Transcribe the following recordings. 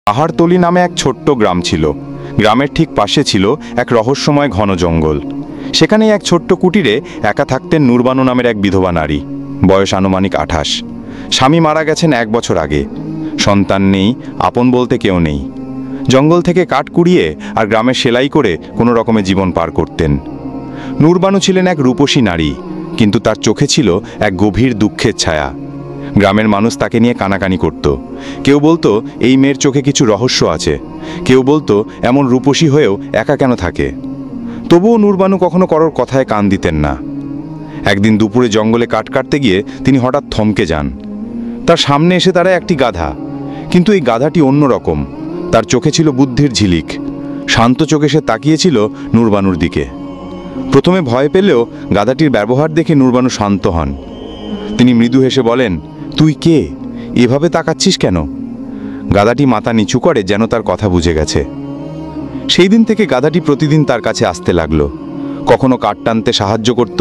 পাহাড়তলি নামে এক ছোট্ট গ্রাম ছিল। গ্রামের ঠিক পাশে ছিল এক রহস্যময় ঘন জঙ্গল। সেখানেই এক ছোট্ট কুটিরে একা থাকতেন নূরবানু নামের এক বিধবা নারী। বয়স আনুমানিক 28। স্বামী মারা গেছেন 1 বছর আগে। সন্তান নেই, আপন বলতে কেউ নেই। জঙ্গল থেকে কাঠ কুড়িয়ে আর গ্রামে সেলাই করে কোনো রকমে জীবন পার করতেন। নূরবানু ছিলেন এক রূপসী নারী, কিন্তু তার চোখে ছিল এক গভীর দুঃখের ছায়া। গ্রামের মানুষ তাকে নিয়ে কানাকানি করত। কেউ বলতো এই মেয়ের চোখে কিছু রহস্য আছে, কেউ বলতো এমন রূপসী হয়েও একা কেন থাকে। তবুও নূরবানু কখনো কারোর কথায় কান দিতেন না। একদিন দুপুরে জঙ্গলে কাঠ কাটতে গিয়ে তিনি হঠাৎ থমকে যান। তার সামনে এসে দাঁড়ায় একটি গাধা, কিন্তু এই গাধাটি অন্যরকম। তার চোখে ছিল বুদ্ধির ঝিলিক। শান্ত চোখে সে তাকিয়েছিল নূরবানুর দিকে। প্রথমে ভয় পেলেও গাধাটির ব্যবহার দেখে নূরবানু শান্ত হন। তিনি মৃদু হেসে বলেন, তুই কে? এভাবে তাকাচ্ছিস কেন? গাধাটি মাথা নিচু করে, যেন তার কথা বুঝে গেছে। সেই দিন থেকে গাধাটি প্রতিদিন তার কাছে আসতে লাগলো। কখনো কাঠ টানতে সাহায্য করত,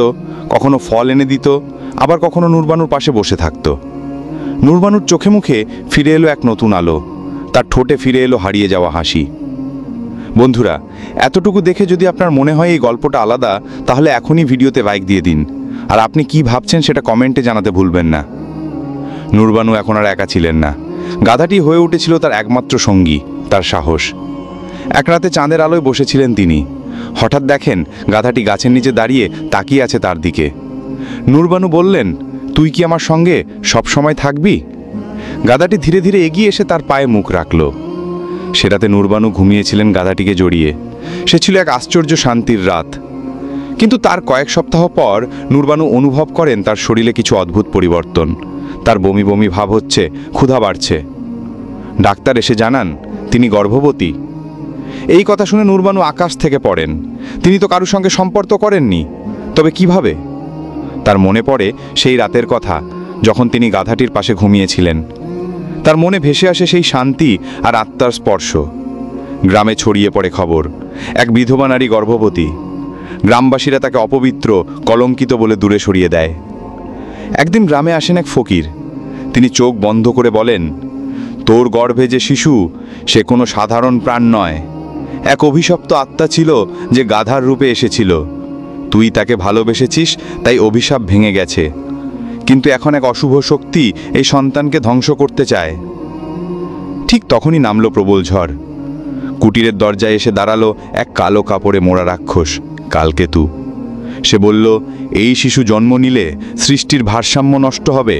কখনো ফল এনে দিত, আবার কখনো নূরবানুর পাশে বসে থাকত। নূরবানুর চোখে মুখে ফিরে এলো এক নতুন আলো। তার ঠোঁটে ফিরে এলো হারিয়ে যাওয়া হাসি। বন্ধুরা, এতটুকু দেখে যদি আপনার মনে হয় এই গল্পটা আলাদা, তাহলে এখনই ভিডিওতে লাইক দিয়ে দিন। আর আপনি কি ভাবছেন সেটা কমেন্টে জানাতে ভুলবেন না। নূরবানু এখন আর একা ছিলেন না। গাধাটি হয়ে উঠেছিল তার একমাত্র সঙ্গী, তার সাহস। এক রাতে চাঁদের আলোয় বসেছিলেন তিনি। হঠাৎ দেখেন গাধাটি গাছের নিচে দাঁড়িয়ে তাকিয়ে আছে তার দিকে। নূরবানু বললেন, তুই কি আমার সঙ্গে সব সময় থাকবি? গাধাটি ধীরে ধীরে এগিয়ে এসে তার পায়ে মুখ রাখল। সে রাতে নূরবানু ঘুমিয়েছিলেন গাধাটিকে জড়িয়ে। সে ছিল এক আশ্চর্য শান্তির রাত। কিন্তু তার কয়েক সপ্তাহ পর নূরবানু অনুভব করেন তার শরীরে কিছু অদ্ভুত পরিবর্তন। তার বমি বমি ভাব হচ্ছে, ক্ষুধা বাড়ছে। ডাক্তার এসে জানান তিনি গর্ভবতী। এই কথা শুনে নূরবানু আকাশ থেকে পড়েন। তিনি তো কারোর সঙ্গে সম্পর্ক করেননি, তবে কিভাবে? তার মনে পড়ে সেই রাতের কথা, যখন তিনি গাধাটির পাশে ঘুমিয়েছিলেন। তার মনে ভেসে আসে সেই শান্তি আর আত্মার স্পর্শ। গ্রামে ছড়িয়ে পড়ে খবর, এক বিধবা নারী গর্ভবতী। গ্রামবাসীরা তাকে অপবিত্র, কলঙ্কিত বলে দূরে সরিয়ে দেয়। একদিন গ্রামে আসেন এক ফকির। তিনি চোখ বন্ধ করে বলেন, তোর গর্ভে যে শিশু, সে কোনো সাধারণ প্রাণ নয়। এক অভিশপ্ত আত্মা ছিল যে গাধার রূপে এসেছিল। তুই তাকে ভালোবেসেছিস, তাই অভিশাপ ভেঙে গেছে। কিন্তু এখন এক অশুভ শক্তি এই সন্তানকে ধ্বংস করতে চায়। ঠিক তখনই নামলো প্রবল ঝড়। কুটিরের দরজায় এসে দাঁড়ালো এক কালো কাপড়ে মোড়া রাক্ষস, কালকেতু। সে বলল, এই শিশু জন্ম নিলে সৃষ্টির ভারসাম্য নষ্ট হবে।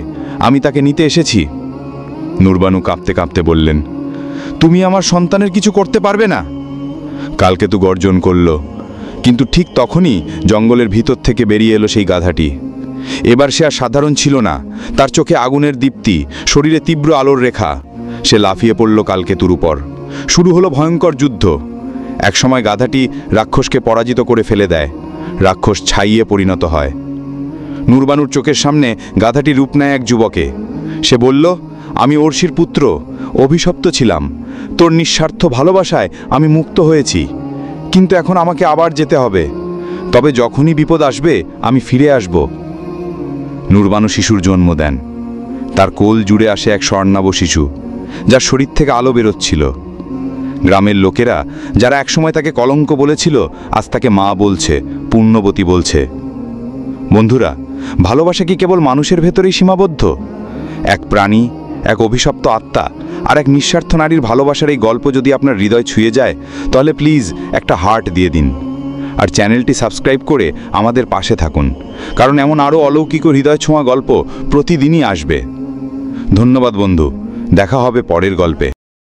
আমি তাকে নিতে এসেছি। নূরবানু কাঁপতে কাঁপতে বললেন, তুমি আমার সন্তানের কিছু করতে পারবে না। কালকেতু গর্জন করল। কিন্তু ঠিক তখনই জঙ্গলের ভিতর থেকে বেরিয়ে এলো সেই গাধাটি। এবার সে আর সাধারণ ছিল না। তার চোখে আগুনের দীপ্তি, শরীরে তীব্র আলোর রেখা। সে লাফিয়ে পড়ল কালকেতুর উপর। শুরু হলো ভয়ঙ্কর যুদ্ধ। একসময় গাধাটি রাক্ষসকে পরাজিত করে ফেলে দেয়। রাক্ষস ছাইয়ে পরিণত হয়। নূরবানুর চোখের সামনে গাধাটি রূপ নেয় এক যুবকে। সে বলল, আমি অর্ষির পুত্র, অভিশপ্ত ছিলাম। তোর নিঃস্বার্থ ভালোবাসায় আমি মুক্ত হয়েছি, কিন্তু এখন আমাকে আবার যেতে হবে। তবে যখনই বিপদ আসবে আমি ফিরে আসব। নূরবানু শিশুর জন্ম দেন। তার কোল জুড়ে আসে এক স্বর্ণাভ শিশু, যার শরীর থেকে আলো বেরোচ্ছিল। গ্রামের লোকেরা, যারা একসময় তাকে কলঙ্ক বলেছিল, আজ তাকে মা বলছে, পুণ্যবতী বলছে। বন্ধুরা, ভালোবাসা কি কেবল মানুষের ভেতরেই সীমাবদ্ধ? এক প্রাণী, এক অভিশপ্ত আত্মা আর এক নিঃস্বার্থ নারীর ভালোবাসার এই গল্প যদি আপনার হৃদয় ছুঁয়ে যায়, তাহলে প্লিজ একটা হার্ট দিয়ে দিন। আর চ্যানেলটি সাবস্ক্রাইব করে আমাদের পাশে থাকুন, কারণ এমন আরও অলৌকিক হৃদয় ছোঁয়া গল্প প্রতিদিনই আসবে। ধন্যবাদ বন্ধু, দেখা হবে পরের গল্পে।